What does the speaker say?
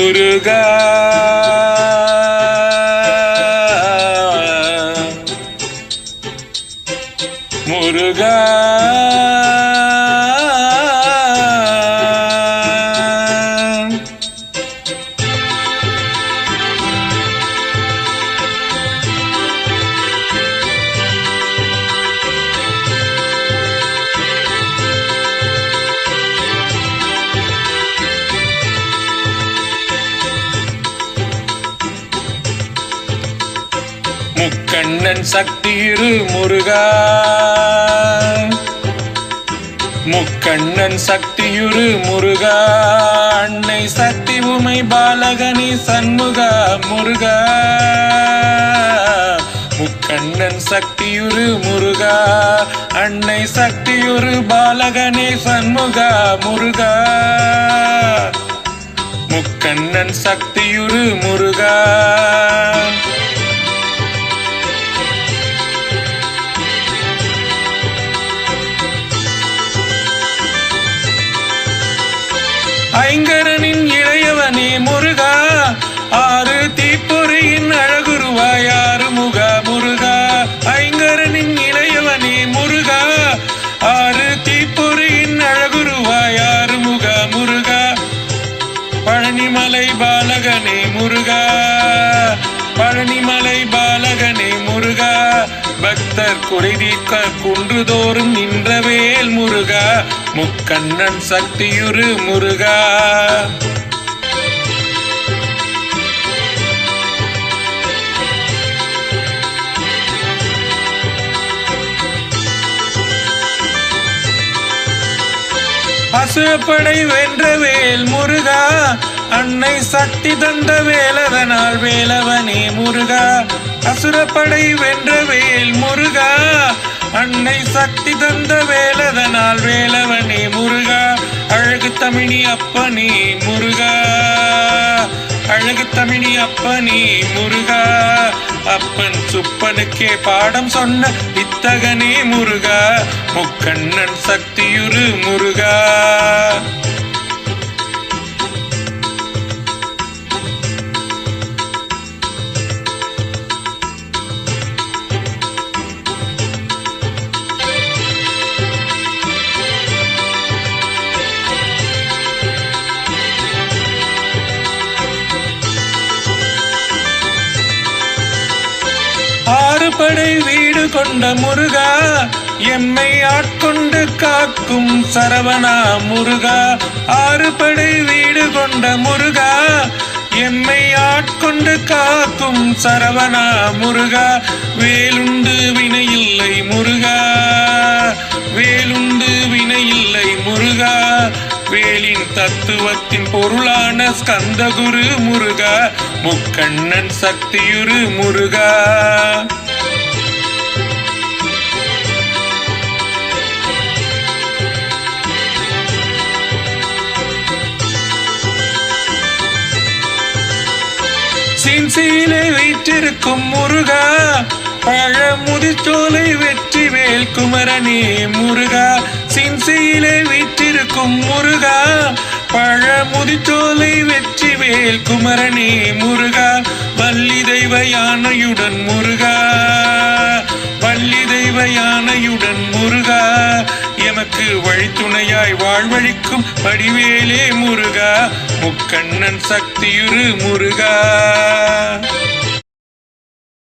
முருகா முருகா முக்கண்ணன் சக்தியிரு முருகா முக்கண்ணன் சக்தியுரு முருகா அன்னை சக்தி உமை பாலகனி சண்முகா முருகா முக்கண்ணன் சக்தியுரு முருகா அன்னை சக்தியுரு பாலகனே சண்முகா முருகா முக்கண்ணன் சக்தியுரு முருகா ஐங்கரனின் இளையவனே முருகா ஆறு தீப்பொறியின் அழகுருவாய் ஆறுமுகா முருகா ஐங்கரனின் இளையவனே முருகா ஆறு தீப்பொறியின் அழகுருவாய் ஆறுமுகா முருகா பழனிமலை பாலகனே முருகா பழனிமலை பாலகனே முருகா பக்தர் குறை தீர்க்க குன்றுதோறும் நின்றவேல் முருகா முக்கண்ணன் சக்தியுரு முருகா அசுரப்படை வென்றவேல் முருகா அன்னை சக்தி தந்த வேலதனால் வேலவனே முருகா அசுரப்படை வென்றவேல் முருகா அன்னை சக்தி தந்த வேலதனால் வேலவனே முருகா அழகு தமிழி அப்பனே முருகா அழகு தமிழி அப்பனே முருகா அப்பன் சுப்பனுக்கே பாடம் சொன்ன இத்தகனே முருகா முக்கண்ணன் சக்தியுரு முருகா ஆறுபடை வீடு கொண்ட முருகா எம்மை ஆட்கொண்டு காக்கும் சரவணா முருகா ஆறுபடை வீடு கொண்ட முருகா எம்மை ஆட்கொண்டு காக்கும் சரவணா முருகா வேலுண்டு வினையில்லை முருகா வேலுண்டு வினையில்லை முருகா வேலின் தத்துவத்தின் பொருளான ஸ்கந்தகுரு முருகா முக்கண்ணன் சக்தியுரு முருகா சின்சியிலே வீற்றிருக்கும் முருகா பழமுதிர்ச்சோலை வெற்றிவேல் குமரனே முருகா சின்சியிலே வீற்றிருக்கும் முருகா பழமுதிர்ச்சோலை வெற்றிவேல் குமரனே முருகா வள்ளி தெய்வ யானையுடன் முருகா வள்ளி தெய்வ யானையுடன் முருகா எமக்கு வழித்துணையாய் வாழ்வழிக்கும் வடிவேலே முருகா முக்கண்ணன் சக்தியுரு முருகா